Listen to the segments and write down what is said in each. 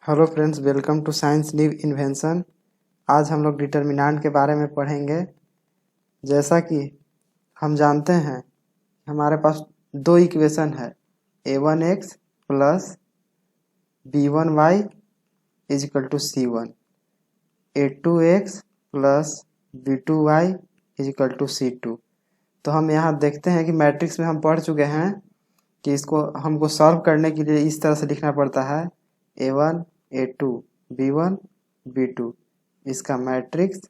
Hello friends, welcome to science new invention. आज हम लोग डिटर्मिनेंट के बारे में पढ़ेंगे। जैसा कि हम जानते हैं, हमारे पास दो इक्वेशन है, a1x plus b1y is equal to c1, a2x plus b2y is equal to c2। तो हम यहाँ देखते हैं कि मैट्रिक्स में हम पढ़ चुके हैं कि इसको हमको सॉल्व करने के लिए इस तरह से लिखना पड़ता है, a1 a2 b1 b2 इसका मैट्रिक्स।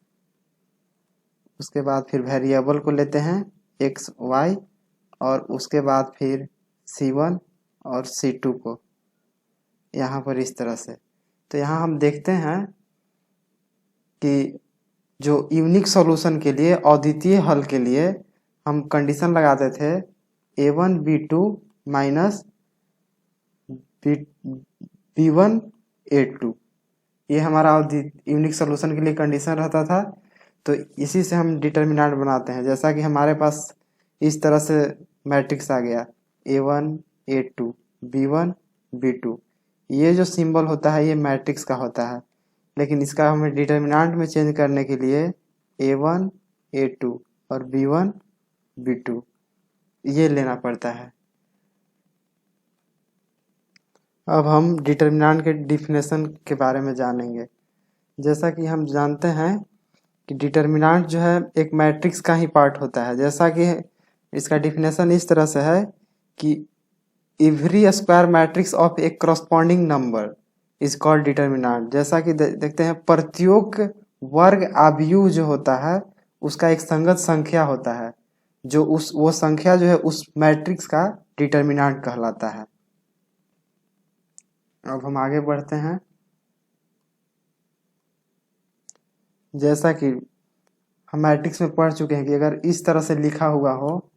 उसके बाद फिर वेरिएबल को लेते हैं x y, और उसके बाद फिर c1 और c2 को यहाँ पर इस तरह से। तो यहाँ हम देखते हैं कि जो यूनिक सॉल्यूशन के लिए, अद्वितीय हल के लिए हम कंडीशन लगाते थे a1 b2 minus b1 a2, ये हमारा यूनिक सॉल्यूशन के लिए कंडीशन रहता था। तो इसी से हम डिटर्मिनेंट बनाते हैं। जैसा कि हमारे पास इस तरह से मैट्रिक्स आ गया a1 a2 b1 b2, ये जो सिंबल होता है ये मैट्रिक्स का होता है, लेकिन इसका हमें डिटर्मिनेंट में चेंज करने के लिए a1 a2 और b1 b2 ये लेना पड़ता है। अब हम डिटर्मिनेंट के डिफिनेशन के बारे में जानेंगे। जैसा कि हम जानते हैं कि डिटर्मिनेंट जो है एक मैट्रिक्स का ही पार्ट होता है। जैसा कि इसका डिफिनेशन इस तरह से है कि every square matrix of A corresponding number is called determinant. जैसा कि देखते हैं, प्रत्येक वर्ग अवयव जो होता है उसका एक संगत संख्या होता है, जो वो संख्या जो है उस मैट्रिक्स का डिटर्मिनेंट कहलाता है। अब हम आगे बढ़ते हैं। जैसा कि हम मैट्रिक्स में पढ़ चुके हैं कि अगर इस तरह से लिखा हुआ हो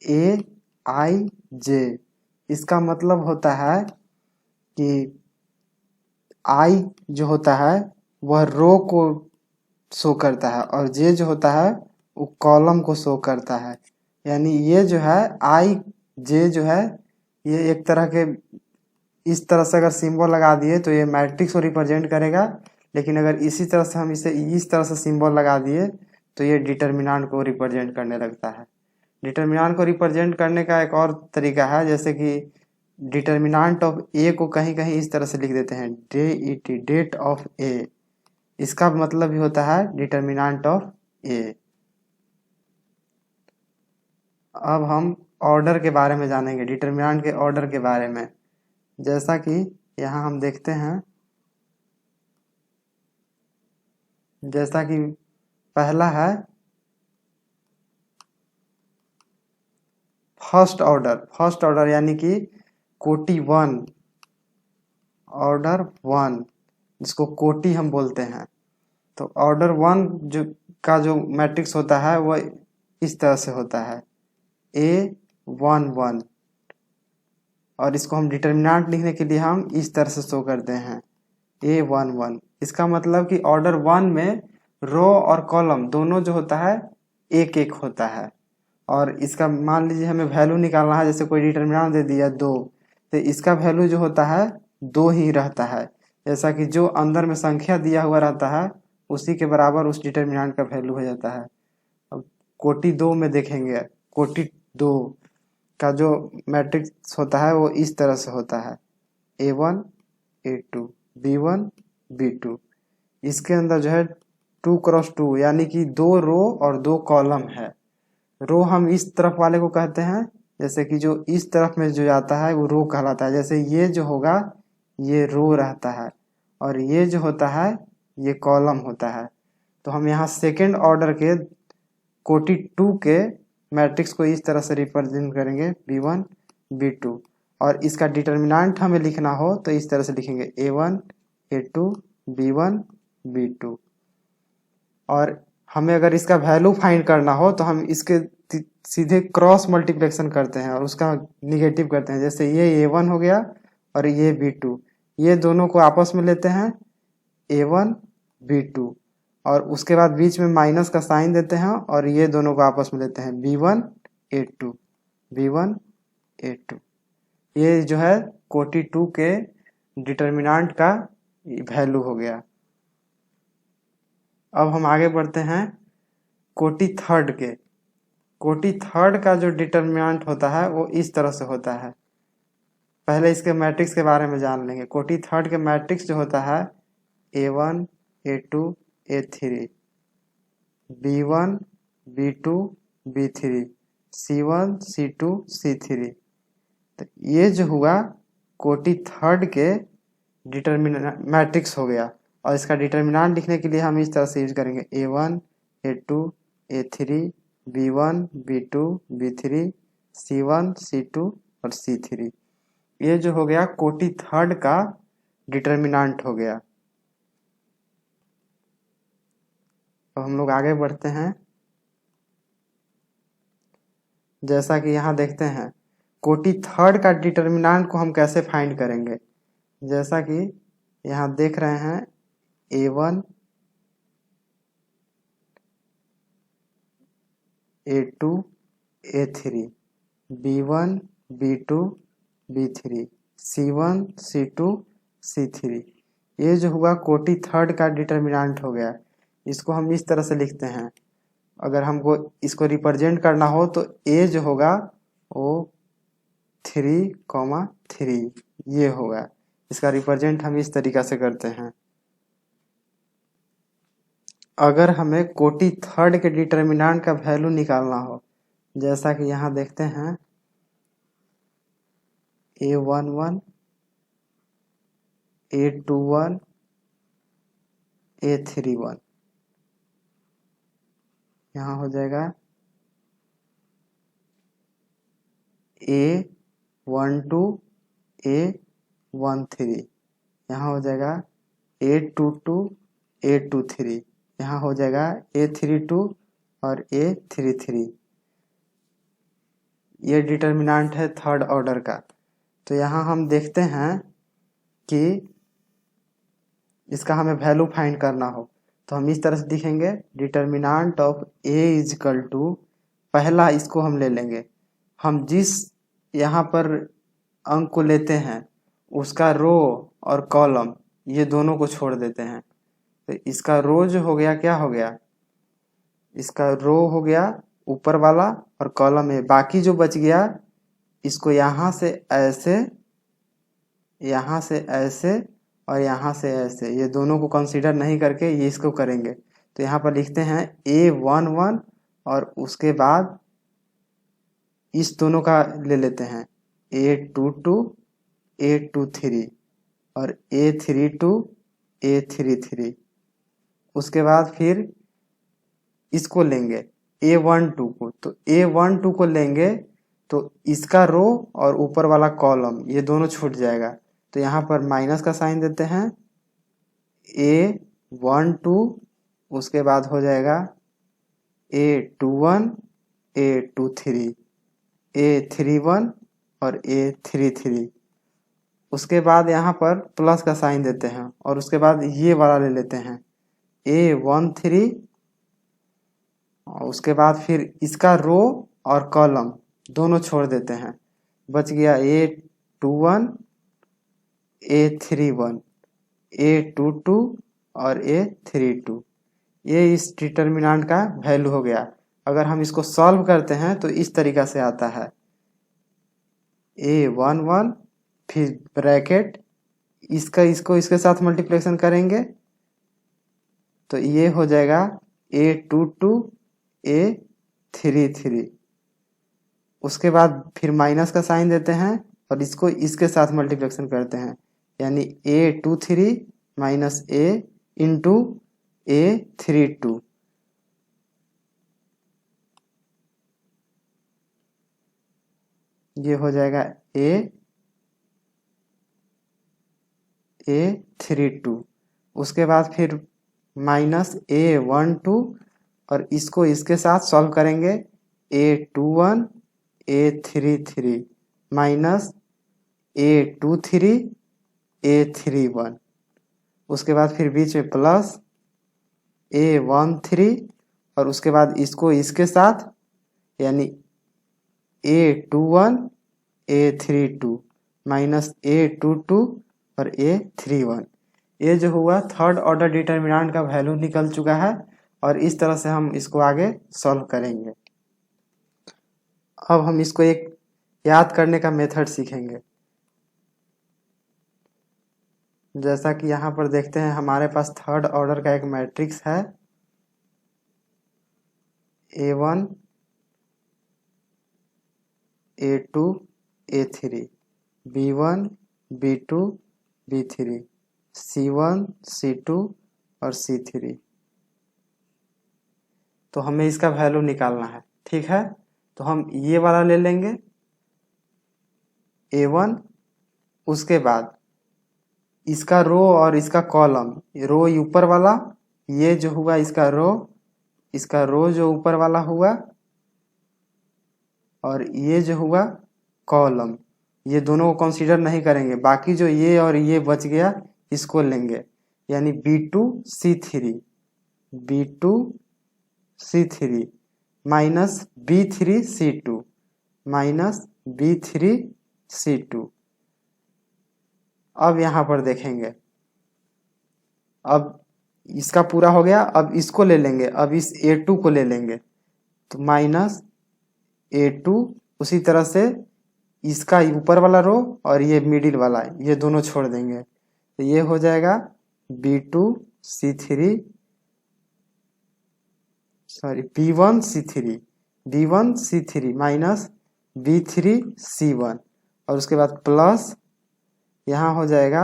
AIJ, इसका मतलब होता है कि I जो होता है वह रो को शो करता है और J जो होता है वो कॉलम को शो करता है। यानी ये जो है IJ जो है ये एक तरह के, इस तरह से अगर सिंबल लगा दिए तो ये मैट्रिक्स को रिप्रेजेंट करेगा, लेकिन अगर इसी तरह से हम इसे इस तरह से सिंबल लगा दिए तो ये डिटर्मिनेंट को रिप्रेजेंट करने लगता है। डिटर्मिनेंट को रिप्रेजेंट करने का एक और तरीका है, जैसे कि डिटर्मिनेंट ऑफ ए को कहीं कहीं इस तरह से लिख देते हैं DET, डेट ऑफ ए। इसका मतलब भी होता है डिटर्मिनेंट ऑफ ए। अब हम ऑर्डर के बारे में जानेंगे, डिटर्मिनेंट के ऑर्डर के बारे में। जैसा कि यहाँ हम देखते हैं, जैसा कि पहला है फर्स्ट ऑर्डर यानी कि कोटि 1, ऑर्डर 1 जिसको कोटि हम बोलते हैं। तो ऑर्डर 1 जो मैट्रिक्स होता है वह इस तरह से होता है A11, और इसको हम डिटर्मिनेंट लिखने के लिए हम इस तरह से शो करते हैं A11। इसका मतलब कि ऑर्डर 1 में रो और कॉलम दोनों जो होता है एक एक होता है। और इसका मान लीजिए हमें वैल्यू निकालना है, जैसे कोई डिटर्मिनेंट दे दिया 2, तो इसका वैल्यू जो होता है 2 ही रहता है। जैसा कि जो अंदर में संख्या दिया हुआ रहता है उसी के बराबर उस डिटर्मिनेंट का वैल्यू हो जाता है। अब कोटि 2 में देखेंगे, कोटि 2 का जो मैट्रिक्स होता है वो इस तरह से होता है A1 A2 B1 B2। इसके अंदर जो है 2 क्रॉस 2 यानी कि 2 रो और 2 कॉलम है। रो हम इस तरफ वाले को कहते हैं, जैसे कि जो इस तरफ में जो जाता है वो रो कहलाता है। जैसे ये जो होगा ये रो रहता है, और ये जो होता है ये कॉलम होता है। तो हम यहाँ सेकेंड ऑर्डर के कोटि 2 के मैट्रिक्स को इस तरह से रिप्रेजेंट करेंगे B1 B2, और इसका डिटर्मिनेंट हमें लिखना हो तो इस तरह से लिखेंगे A1 A2 B1 B2। और हमें अगर इसका वैल्यू फाइंड करना हो तो हम इसके सीधे क्रॉस मल्टीप्लिकेशन करते हैं और उसका निगेटिव करते हैं। जैसे ये A1 हो गया और ये B2, ये दोनों को आपस में लेते हैं A1 B2, और उसके बाद बीच में माइनस का साइन देते हैं और ये दोनों को आपस में लेते हैं B1 A2 B1 A2। ये जो है कोटि 2 के डिटर्मिनेंट का वैल्यू हो गया। अब हम आगे बढ़ते हैं कोटि थर्ड के। कोटि थर्ड का जो डिटर्मिनेंट होता है वो इस तरह से होता है। पहले इसके मैट्रिक्स के बारे में जान लेंगे। कोटि थर्ड के मैट्रिक्स जो होता है A1 A2 A3, B1 B2 B3, C1 C2 C3। तो ये जो हुआ कोटि थर्ड के डिटर्मिनेंट मैट्रिक्स हो गया। और इसका डिटर्मिनेंट लिखने के लिए हम इस तरह से यूज करेंगे A1 A2 A3 B1 B2 B3 C1 C2 और C3। ये जो हो गया कोटि थर्ड का डिटर्मिनेंट हो गया। अब हम लोग आगे बढ़ते हैं। जैसा कि यहाँ देखते हैं कोटि थर्ड का डिटर्मिनेंट को हम कैसे फाइंड करेंगे। जैसा कि यहाँ देख रहे हैं A1 A2 A3 B1 B2 B3 C1 C2 C3। ये जो हुआ कोटि थर्ड का डिटर्मिनेंट हो गया। इसको हम इस तरह से लिखते हैं। अगर हमको इसको रिप्रेजेंट करना हो तो A जो होगा वो 3,3 ये होगा। इसका रिप्रेजेंट हम इस तरीका से करते हैं। अगर हमें कोटि थर्ड के डिटर्मिनेंट का वैल्यू निकालना हो, जैसा कि यहाँ देखते हैं A11 A21 A31, यहाँ हो जाएगा A12 A13, यहाँ हो जाएगा A22 A23, यहाँ हो जाएगा A32 और A33। ये डिटर्मिनेंट है थर्ड ऑर्डर का। तो यहाँ हम देखते हैं कि इसका हमें वैल्यू फाइंड करना हो तो हम इस तरह से लिखेंगे determinant of A is equal to, पहला इसको हम ले लेंगे। हम जिस यहाँ पर अंक को लेते हैं उसका रो और कॉलम ये दोनों को छोड़ देते हैं। तो इसका रो जो हो गया क्या हो गया, इसका रो हो गया ऊपर वाला और कॉलम है। बाकी जो बच गया इसको यहाँ से ऐसे, यहाँ से ऐसे और यहाँ से ऐसे, ये दोनों को कंसीडर नहीं करके ये इसको करेंगे। तो यहाँ पर लिखते हैं A11 और उसके बाद इस दोनों का ले लेते हैं A22 A23 और A32 A33। उसके बाद फिर इसको लेंगे A12 को। तो A12 को लेंगे तो इसका रो और ऊपर वाला कॉलम ये दोनों छूट जाएगा। तो यहाँ पर माइनस का साइन देते हैं A12, उसके बाद हो जाएगा A21 A23 A31 और A33। उसके बाद यहाँ पर प्लस का साइन देते हैं और उसके बाद ये वाला ले लेते हैं A13 और उसके बाद फिर इसका रो और कॉलम दोनों छोड़ देते हैं। बच गया A21 A31 A22 और A32। ये इस डिटर्मिनेंट का वैल्यू हो गया। अगर हम इसको सॉल्व करते हैं तो इस तरीका से आता है A11 फिर ब्रैकेट इसको इसके साथ मल्टीप्लिकेशन करेंगे तो ये हो जाएगा A22 A33। उसके बाद फिर माइनस का साइन देते हैं और इसको इसके साथ मल्टीप्लिकेशन करते हैं, यानी A23 minus A into A32। ये हो जाएगा A32। उसके बाद फिर माइनस A12 और इसको इसके साथ सॉल्व करेंगे A21 A33 minus A23 A31। उसके बाद फिर बीच में प्लस A13 और उसके बाद इसको इसके साथ यानी A21 A32 माइनस A22 और A31। ये जो हुआ थर्ड ऑर्डर डिटर्मिनेंट का वैल्यू निकल चुका है और इस तरह से हम इसको आगे सॉल्व करेंगे। अब हम इसको एक याद करने का मेथड सीखेंगे। जैसा कि यहाँ पर देखते हैं हमारे पास थर्ड ऑर्डर का एक मैट्रिक्स है A1 A2 A3 B1 B2 B3 C1 C2 और C3। तो हमें इसका वैल्यू निकालना है, ठीक है। तो हम ये वाला ले लेंगे A1, उसके बाद इसका रो और इसका कॉलम, रो ऊपर वाला, ये जो हुआ इसका रो जो ऊपर वाला हुआ और ये जो हुआ कॉलम, ये दोनों को कंसीडर नहीं करेंगे, बाकी जो ये और ये बच गया इसको लेंगे, यानी B2 C3 minus B3 C2। अब यहाँ पर देखेंगे, अब इसका पूरा हो गया, अब इसको ले लेंगे, अब इस A2 को ले लेंगे, तो माइनस A2, उसी तरह से इसका ऊपर वाला रो और ये मिडिल वाला, ये दोनों छोड़ देंगे, तो ये हो जाएगा B1 C3 minus B3 C1 और उसके बाद प्लस यहाँ हो जाएगा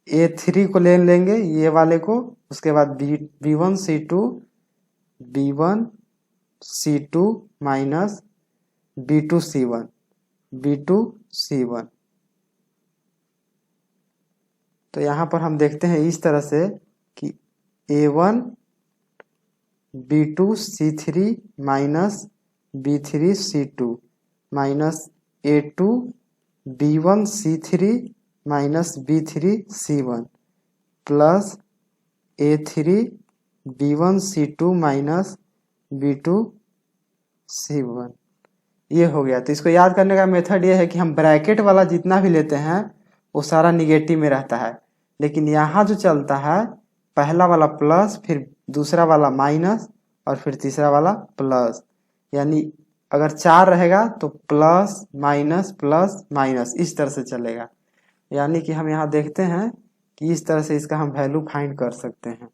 A3 को ले लेंगे ये वाले को, उसके बाद B1 C2 minus B2 C1। तो यहाँ पर हम देखते हैं इस तरह से कि A1 B2 C3 minus B3 C2 minus A2 B1 C3 minus B3 C1 plus A3 B1 C2 minus B2 C1। ये हो गया। तो इसको याद करने का मेथड ये है कि हम ब्रैकेट वाला जितना भी लेते हैं वो सारा निगेटिव में रहता है, लेकिन यहाँ जो चलता है पहला वाला प्लस, फिर दूसरा वाला माइनस और फिर तीसरा वाला प्लस, यानी अगर 4 रहेगा तो प्लस माइनस इस तरह से चलेगा। यानी कि हम यहाँ देखते हैं कि इस तरह से इसका हम वैल्यू फाइंड कर सकते हैं।